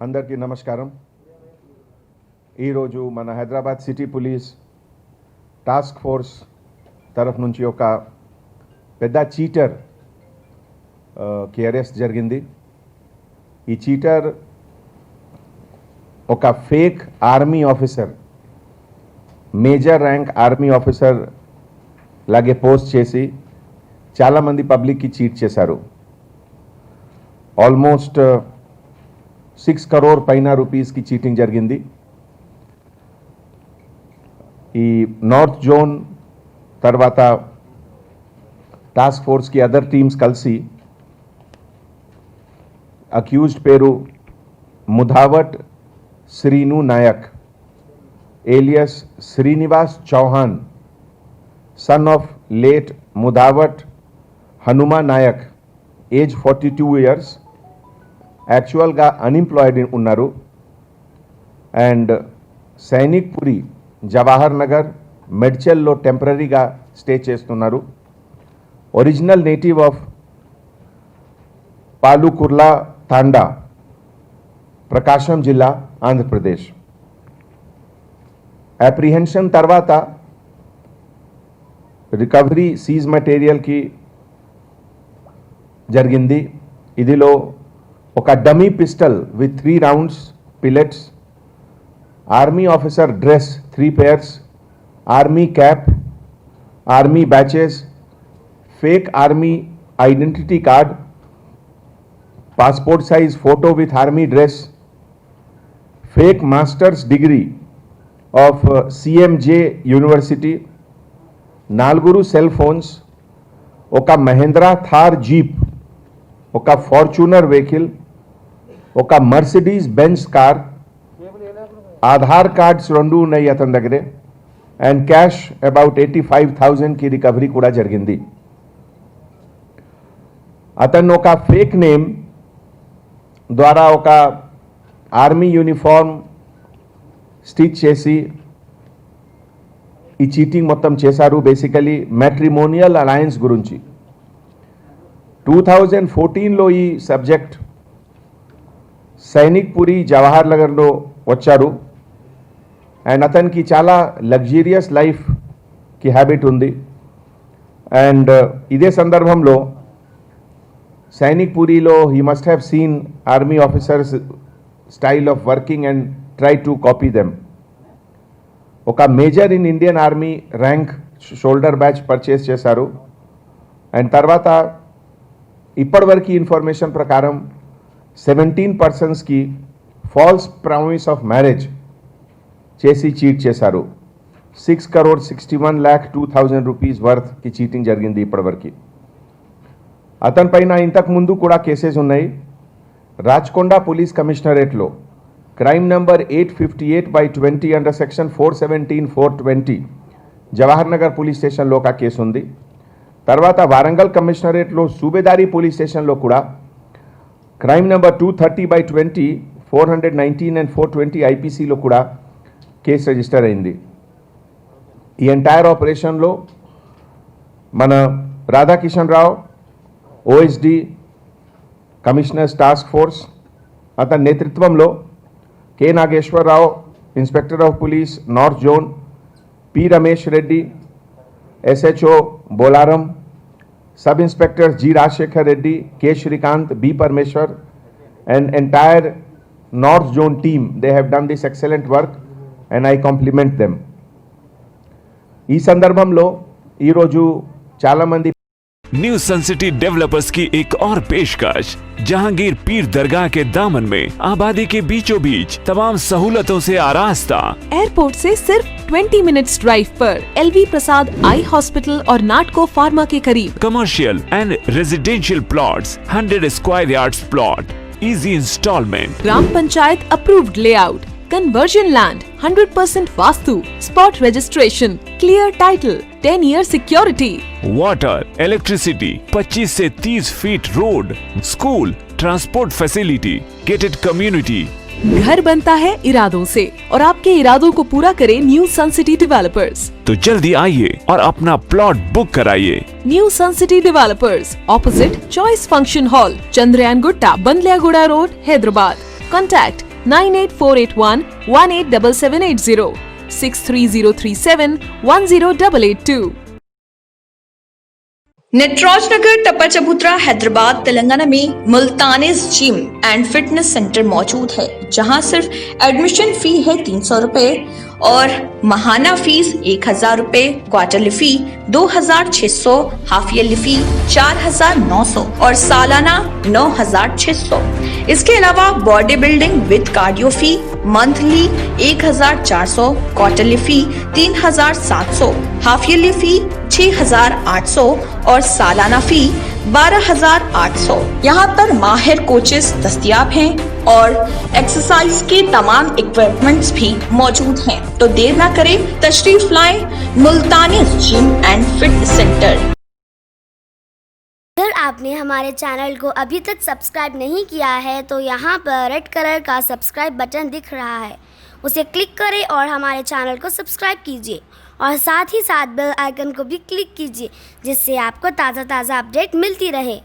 అందరికీ నమస్కారం. ఈరోజు మన Hyderabad city police task force తరఫు నుంచి ఒక పెద్ద చీటర్ కి అరెస్ట్ జరిగింది. ఈ చీటర్ ఒక fake army officer, major rank army officer లాగే పోస్ట్ చేసి చాలామంది పబ్లిక్కి చీట్ చేశారు. ఆల్మోస్ట్ 6 crore పైన రూపీస్కి చీటింగ్ జరిగింది. ఈ నార్త్ జోన్ తర్వాత టాస్క్ ఫోర్స్కి అదర్ టీమ్స్ కలిసి అక్యూజ్డ్ పేరు Mudhavath Srinu Naik alias Srinivas Chauhan, son of late Mudhavath Hanuma Naik, age 42 years, యాక్చువల్గా అన్ఎంప్లాయిడ్ ఉన్నారు. అండ్ సైనిక్ పురి జవహర్ నగర్ మెడ్చల్లో టెంపరీగా స్టే చేస్తున్నారు. Original native of Palukurla Thanda, Prakasam జిల్లా, ఆంధ్రప్రదేశ్. అప్రిహెన్షన్ తర్వాత రికవరీ సీజ్ మెటీరియల్కి జరిగింది. ఇదిలో ఒక dummy pistol with 3 rounds pellets, army officer dress 3 pairs, army cap, army badges, fake army identity card, passport size photo with army dress, fake masters degree of CMJ university, 4 cell phones, ఒక Mahindra Thar jeep, ఒక Fortuner vehicle, ఒక Mercedes Benz car, Aadhaar cards 2 ఉన్నాయి అతని దగ్గరే, and cash about 85,000కి recovery కూడా జరిగింది. అతను ఒక ఫేక్ నేమ్ ద్వారా ఒక ఆర్మీ యూనిఫామ్ స్టిచ్ చేసి ఈ చీటింగ్ మొత్తం చేశారు. బేసికలీ మ్యాట్రిమోనియల్ అలయన్స్ గురించి. 2014లో ఈ సబ్జెక్ట్ సైనిక్ పురి జవహర్ నగర్లో వచ్చారు. అండ్ అతనికి చాలా లగ్జరియస్ లైఫ్కి హ్యాబిట్ ఉంది. అండ్ ఇదే సందర్భంలో సైనిక్ పురిలో he must have seen army officers style of working and try to copy them. ఒక major in Indian army rank shoulder badge purchase చేశారు. అండ్ తర్వాత ఇప్పటివరకు ఇన్ఫర్మేషన్ ప్రకారం 17 personsకి ఫాల్స్ ప్రామిస్ ఆఫ్ మ్యారేజ్ చేసి చీట్ చేశారు. 6,61,02,000 రూపీస్ వర్త్కి చీటింగ్ జరిగింది ఇప్పటివరకు. అతని పైన ఇంతకు ముందు కూడా కేసెస్ ఉన్నాయి. రాచకొండ పోలీస్ కమిషనరేట్లో crime number 858/20 under section 417, 420 Jawahar Nagar police స్టేషన్లో ఒక కేసు ఉంది. తర్వాత వారంగల్ కమిషనరేట్లో సూబేదారి పోలీస్ స్టేషన్లో కూడా క్రైమ్ నెంబర్ 230/20, 419 అండ్ 420 ఐపీసీలో కూడా కేసు రిజిస్టర్ అయింది. ఈ ఎంటైర్ ఆపరేషన్లో మన Radhakishan Rao OSD commissioners task force అతని నేతృత్వంలో K Nageswara Rao inspector of police north zone, P Ramesh Reddy SHO Bolarum, sub inspector G Rajasekhar Reddy, K Srikanth, B Parameshwar and entire North Zone team, they have done this excellent work and I compliment them. ఈ సందర్భంలో ఈరోజు చాలా మంది new sun city developers की एक और पेशकश, जहांगीर पीर दरगाह के दामन में आबादी के बीचों बीच तमाम सहूलतों से आरास्ता, एयरपोर्ट से सिर्फ 20 मिनट्स ड्राइव पर LV प्रसाद आई हॉस्पिटल और नाटको फार्मा के करीब commercial and residential plots, 100 square yards plot, easy installment, ग्राम panchayat approved layout, conversion land, 100% vastu, spot registration, clear title, 10-year security, water, electricity, 25 से 30 feet road, school, transport facility, gated community. घर बनता है इरादों से और आपके इरादों को पूरा करे न्यू सन सिटी डेवलपर्स। तो जल्दी आइए और अपना प्लॉट बुक कराइए। New sun city developers, opposite choice function hall, Chandrayan Gutta, Bandlaguda road, Hyderabad. Contact 98481 187780 63037 10882. Nataraj Nagar Tappa Chabutra Hyderabad Telangana में Multani's gym and fitness centre मौजूद है, जहां सिर्फ एडमिशन फी है 300 रुपए और माहाना फीस 1000 रुपए, quarterly fee 2600, half yearly fee 4900 और सालाना 9600। इसके अलावा body building with cardio fee monthly 1400, quarterly fee 3700, half yearly fee 6800 और सालाना फी 12800। यहाँ पर माहिर कोचेस दस्तयाब हैं और एक्सरसाइज के तमाम इक्विपमेंट्स भी मौजूद हैं। तो देर ना करें, तशरीफ लाएं मुल्तानी जिम एंड फिटनेस सेंटर। अगर आपने हमारे चैनल को अभी तक सब्सक्राइब नहीं किया है तो यहाँ पर रेड कलर का सब्सक्राइब बटन दिख रहा है, उसे क्लिक करें और हमारे चैनल को सब्सक्राइब कीजिए और साथ ही साथ बेल आइकन को भी क्लिक कीजिए, जिससे आपको ताज़ा अपडेट मिलती रहे।